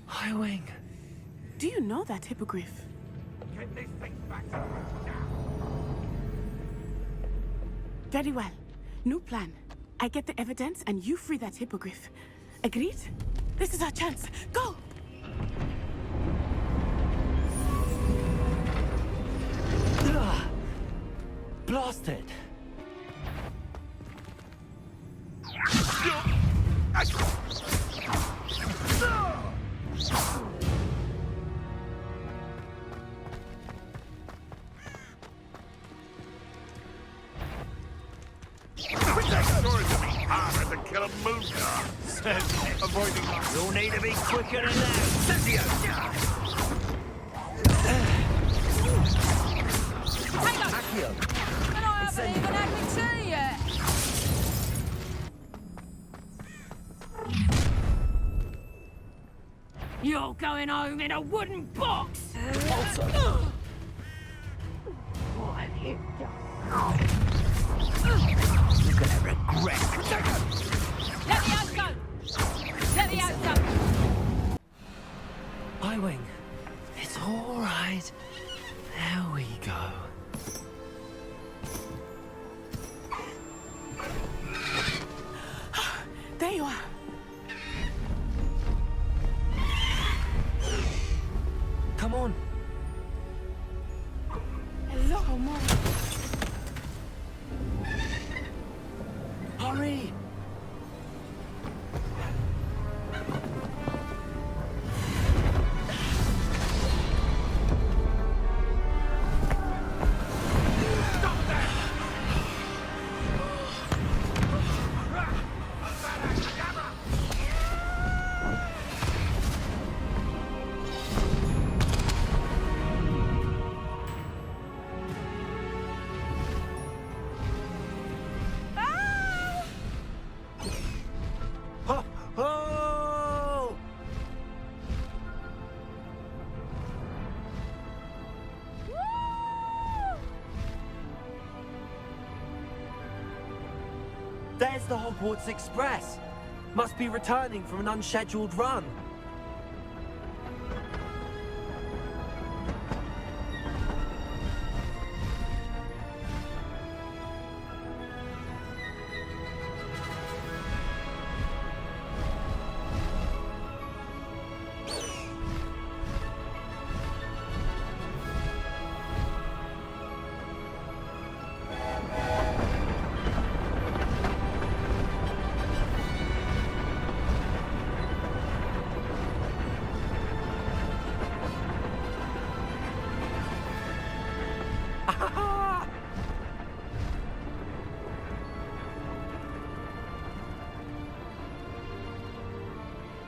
Highwing. Do you know that hippogriff? Get this thing back to now. Very well. New plan. I get the evidence and you free that hippogriff. Agreed? This is our chance. Go! Blasted. You'll need to be quicker than that. Hang on! Accio. And I haven't even had my tea yet! You're going home in a wooden box! Also. What have you done? You're gonna regret. Let the out go! Let the out go! Highwing. It's all right. There we go. There you are. Come on. Hello, Mom. Hurry. Ho, ho! There's the Hogwarts Express. Must be returning from an unscheduled run.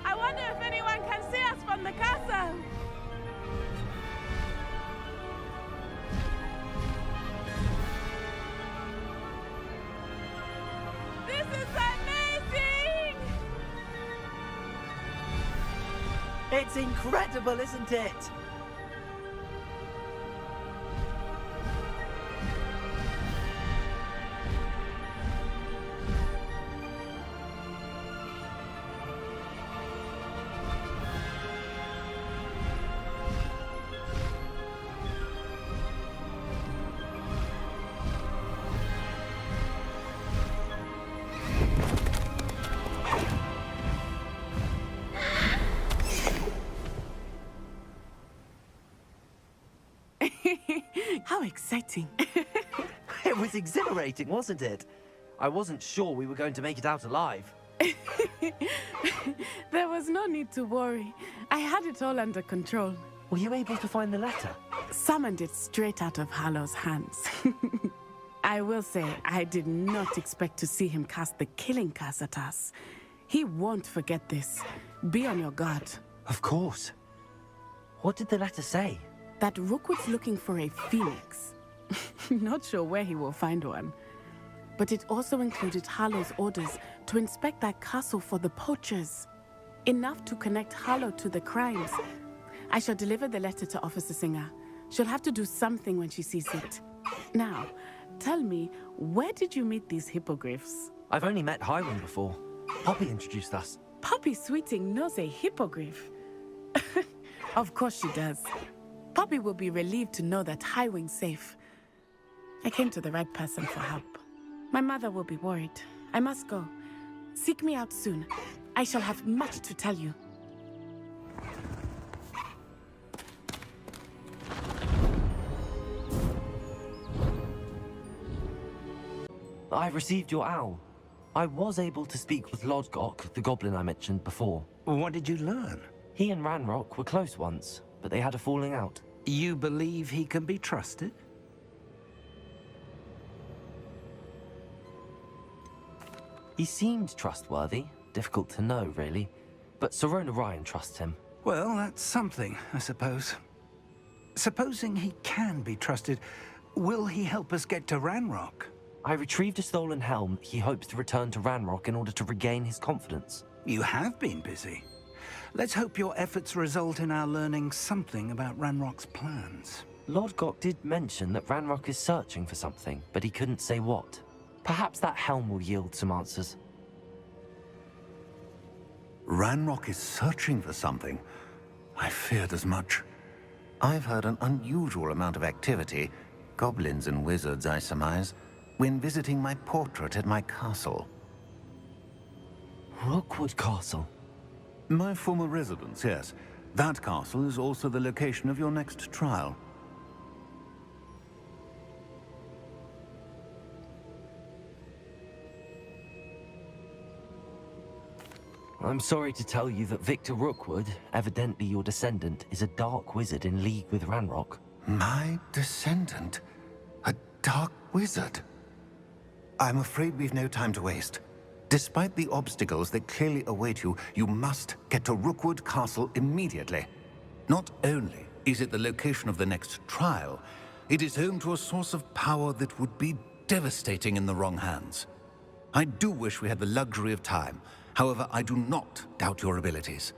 I wonder if anyone can see us from the castle. This is amazing! It's incredible, isn't it? How exciting. It was exhilarating, wasn't it? I wasn't sure we were going to make it out alive. There was no need to worry. I had it all under control. Were you able to find the letter? Summoned it straight out of Hallow's hands. I will say, I did not expect to see him cast the killing curse at us. He won't forget this. Be on your guard. Of course. What did the letter say? That Rookwood's looking for a phoenix. Not sure where he will find one. But it also included Harlow's orders to inspect that castle for the poachers. Enough to connect Harlow to the crimes. I shall deliver the letter to Officer Singer. She'll have to do something when she sees it. Now, tell me, where did you meet these hippogriffs? I've only met Highwing before. Poppy introduced us. Poppy Sweeting knows a hippogriff. Of course she does. Poppy will be relieved to know that Highwing's safe. I came to the right person for help. My mother will be worried. I must go. Seek me out soon. I shall have much to tell you. I received your owl. I was able to speak with Lodgok, the goblin I mentioned before. What did you learn? He and Ranrock were close once, but they had a falling out. You believe he can be trusted? He seemed trustworthy. Difficult to know, really. But Sirona Ryan trusts him. Well, that's something, I suppose. Supposing he can be trusted, will he help us get to Ranrock? I retrieved a stolen helm that he hopes to return to Ranrock in order to regain his confidence. You have been busy. Let's hope your efforts result in our learning something about Ranrock's plans. Lodgok did mention that Ranrock is searching for something, but he couldn't say what. Perhaps that helm will yield some answers. Ranrock is searching for something. I feared as much. I've heard an unusual amount of activity, goblins and wizards, I surmise, when visiting my portrait at my castle. Rookwood Castle. My former residence, yes. That castle is also the location of your next trial. I'm sorry to tell you that Victor Rookwood, evidently your descendant, is a dark wizard in league with Ranrock. My descendant? A dark wizard? I'm afraid we've no time to waste. Despite the obstacles that clearly await you, you must get to Rookwood Castle immediately. Not only is it the location of the next trial, it is home to a source of power that would be devastating in the wrong hands. I do wish we had the luxury of time. However, I do not doubt your abilities.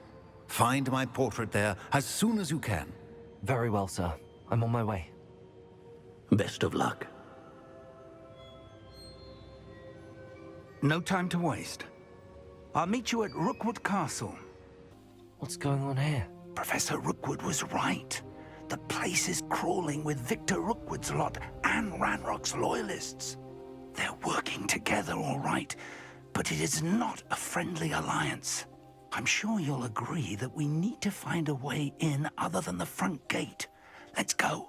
Find my portrait there as soon as you can. Very well, sir. I'm on my way. Best of luck. No time to waste. I'll meet you at Rookwood Castle. What's going on here? Professor Rookwood was right. The place is crawling with Victor Rookwood's lot and Ranrock's loyalists. They're working together, all right, but it is not a friendly alliance. I'm sure you'll agree that we need to find a way in other than the front gate. Let's go.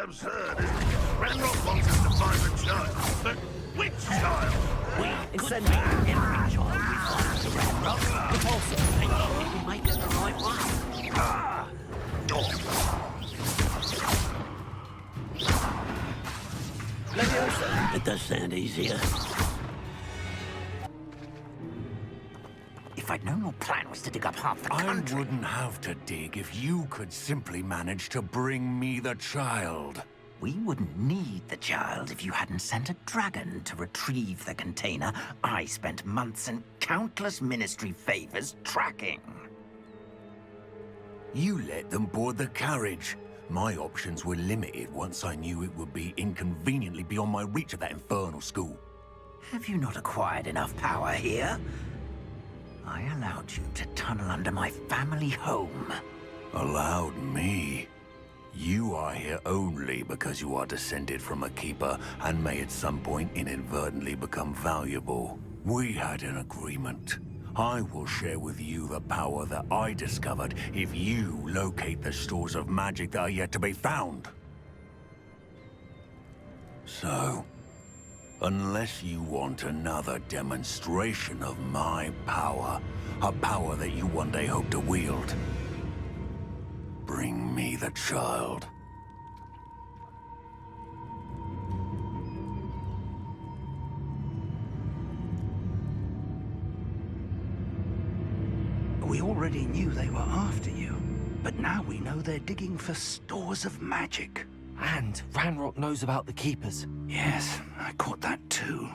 Absurd, isn't it? Ranrock wants us to find the child. But which child? It's sending every child we find to Ranrock. But also, if we make it the right one. It does sound easier. If I'd known your plan was to dig up half the country... I wouldn't have to dig if you could simply manage to bring me the child. We wouldn't need the child if you hadn't sent a dragon to retrieve the container I spent months and countless ministry favors tracking. You let them board the carriage. My options were limited once I knew it would be inconveniently beyond my reach at that infernal school. Have you not acquired enough power here? I allowed you to tunnel under my family home. Allowed me? You are here only because you are descended from a keeper and may at some point inadvertently become valuable. We had an agreement. I will share with you the power that I discovered if you locate the stores of magic that are yet to be found. So, Unless you want another demonstration of my power, a power that you one day hope to wield. Bring me the child. We already knew they were after you, but now we know they're digging for stores of magic. And Ranrock knows about the Keepers. Yes, I caught that too.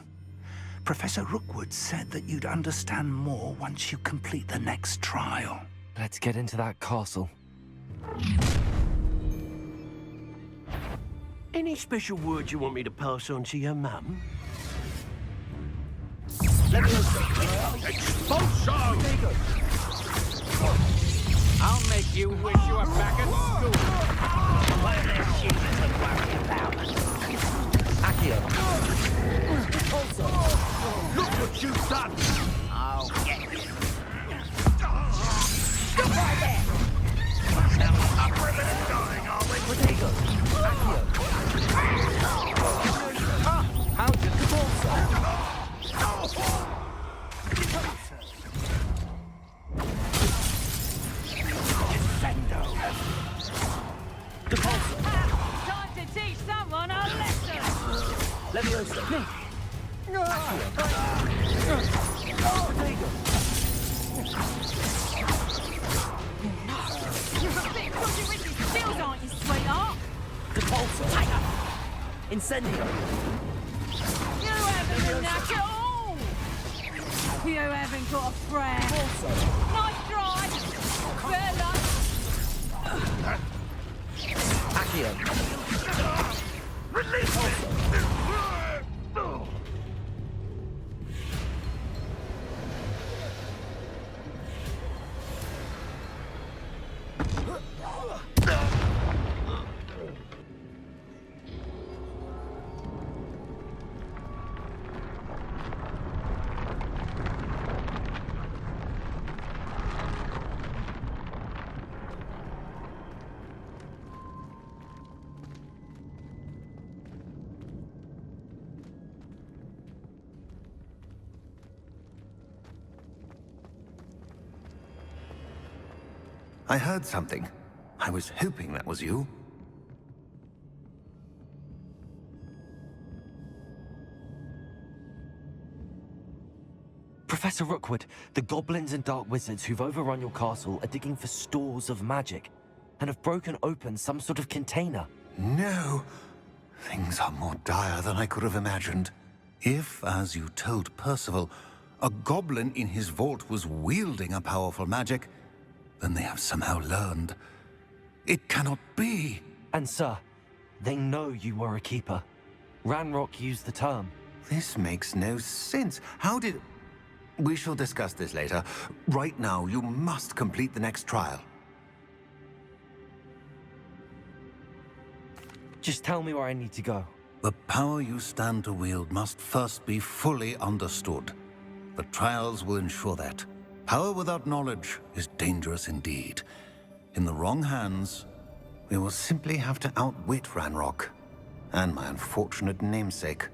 Professor Rookwood said that you'd understand more once you complete the next trial. Let's get into that castle. Any special words you want me to pass on to your mum? Let me Expulso! There you go. I'll make you wish you were back at school. Why are there humans to worry about? Accio. Look what you've done! I'll get you. Upper limit dying, are we? Protego. Accio. How did the ball Time to teach someone a lesson. Leviosa. Protego. Bit crossing with your skills, aren't you, sweetheart? Depulso. Incendio. You haven't a knack at all. You haven't got a prayer. Nice try. Fair luck. Accio. Release me! I heard something. I was hoping that was you. Professor Rookwood, the goblins and dark wizards who've overrun your castle are digging for stores of magic and have broken open some sort of container. No! Things are more dire than I could have imagined. If, as you told Percival, a goblin in his vault was wielding a powerful magic, then they have somehow learned. It cannot be! And sir, they know you were a keeper. Ranrock used the term. This makes no sense. How did... We shall discuss this later. Right now, you must complete the next trial. Just tell me where I need to go. The power you stand to wield must first be fully understood. The trials will ensure that. Power without knowledge is dangerous indeed. In the wrong hands, We will simply have to outwit Ranrock. And my unfortunate namesake.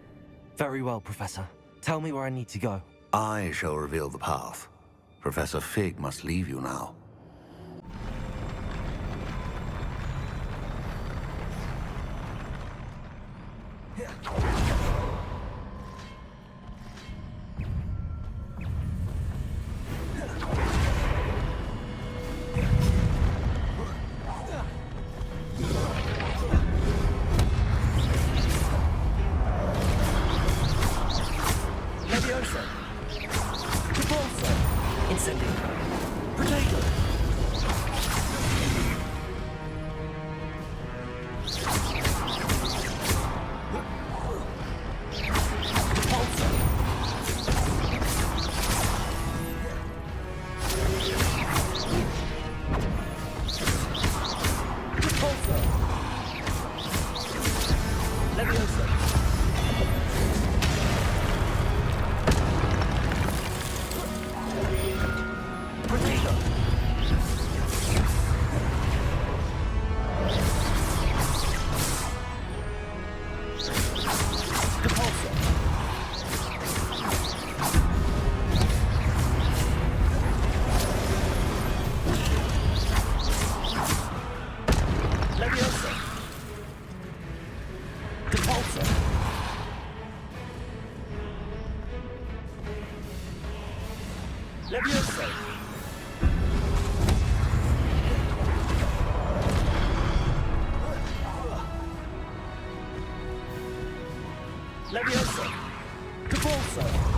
Very well, Professor. Tell me where I need to go. I shall reveal the path. Professor Fig must leave you now. Leviosa. Depulso. Incendio. Protego. Levioso! Levioso! Capulso!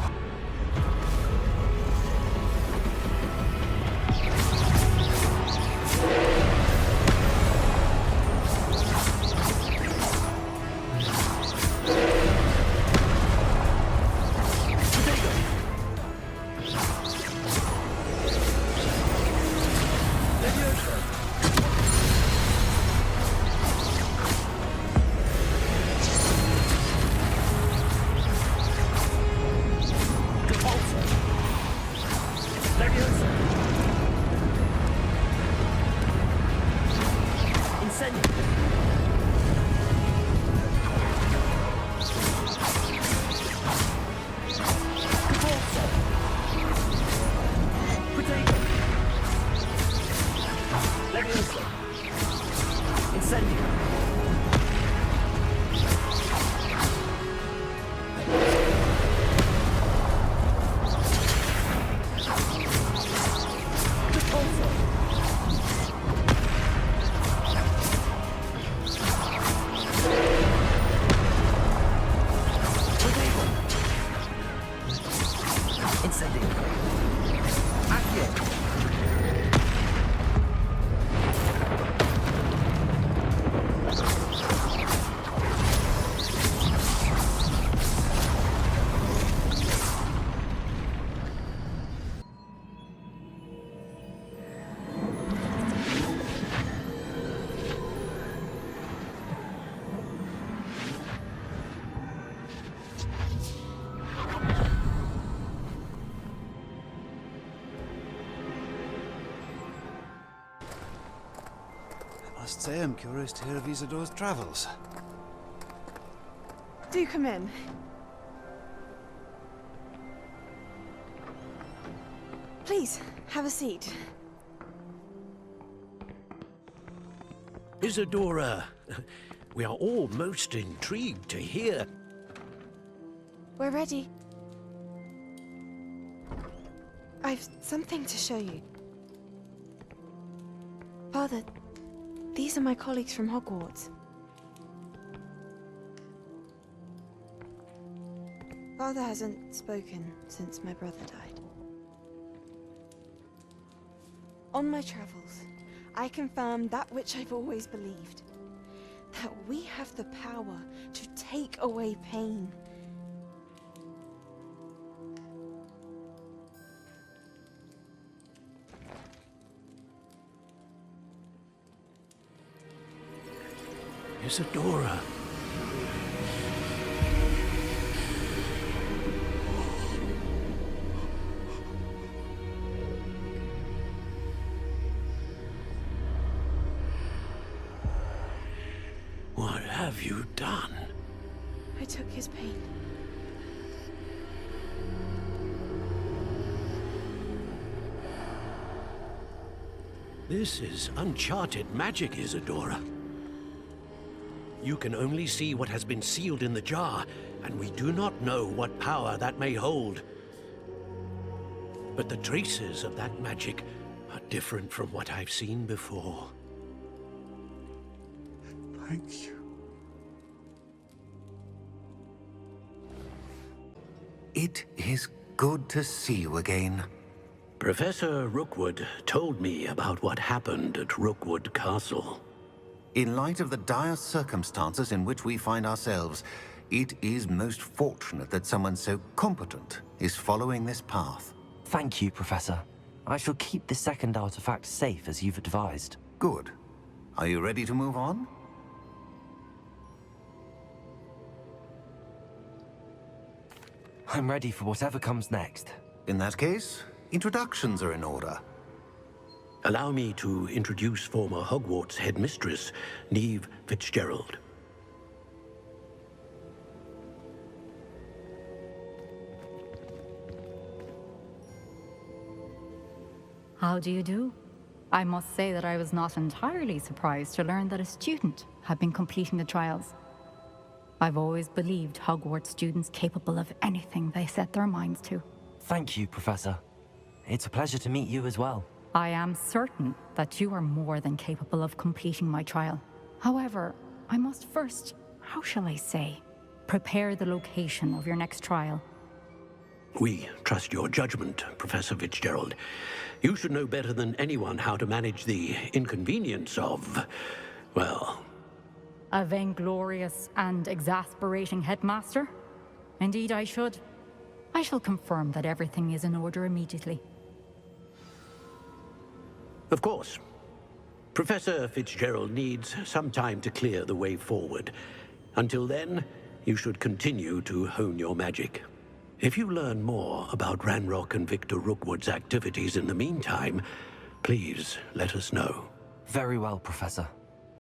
I must say I'm curious to hear of Isidor's travels. Do come in. Please, have a seat. Isadora, we are all most intrigued to hear. We're ready. I've something to show you. Father, these are my colleagues from Hogwarts. Father hasn't spoken since my brother died. On my travels, I confirmed that which I've always believed. That we have the power to take away pain. Isadora. What have you done? I took his pain. This is uncharted magic, Isadora. You can only see what has been sealed in the jar, and we do not know what power that may hold. But the traces of that magic are different from what I've seen before. Thank you. It is good to see you again. Professor Rookwood told me about what happened at Rookwood Castle. In light of the dire circumstances in which we find ourselves, it is most fortunate that someone so competent is following this path. Thank you, Professor. I shall keep the second artifact safe as you've advised. Good. Are you ready to move on? I'm ready for whatever comes next. In that case, introductions are in order. Allow me to introduce former Hogwarts headmistress, Neve Fitzgerald. How do you do? I must say that I was not entirely surprised to learn that a student had been completing the trials. I've always believed Hogwarts students capable of anything they set their minds to. Thank you, Professor. It's a pleasure to meet you as well. I am certain that you are more than capable of completing my trial. However, I must first, how shall I say, prepare the location of your next trial. We trust your judgment, Professor Fitzgerald. You should know better than anyone how to manage the inconvenience of, well... A vainglorious and exasperating headmaster? Indeed I should. I shall confirm that everything is in order immediately. Of course. Professor Fitzgerald needs some time to clear the way forward. Until then, you should continue to hone your magic. If you learn more about Ranrock and Victor Rookwood's activities in the meantime, please let us know. Very well, Professor.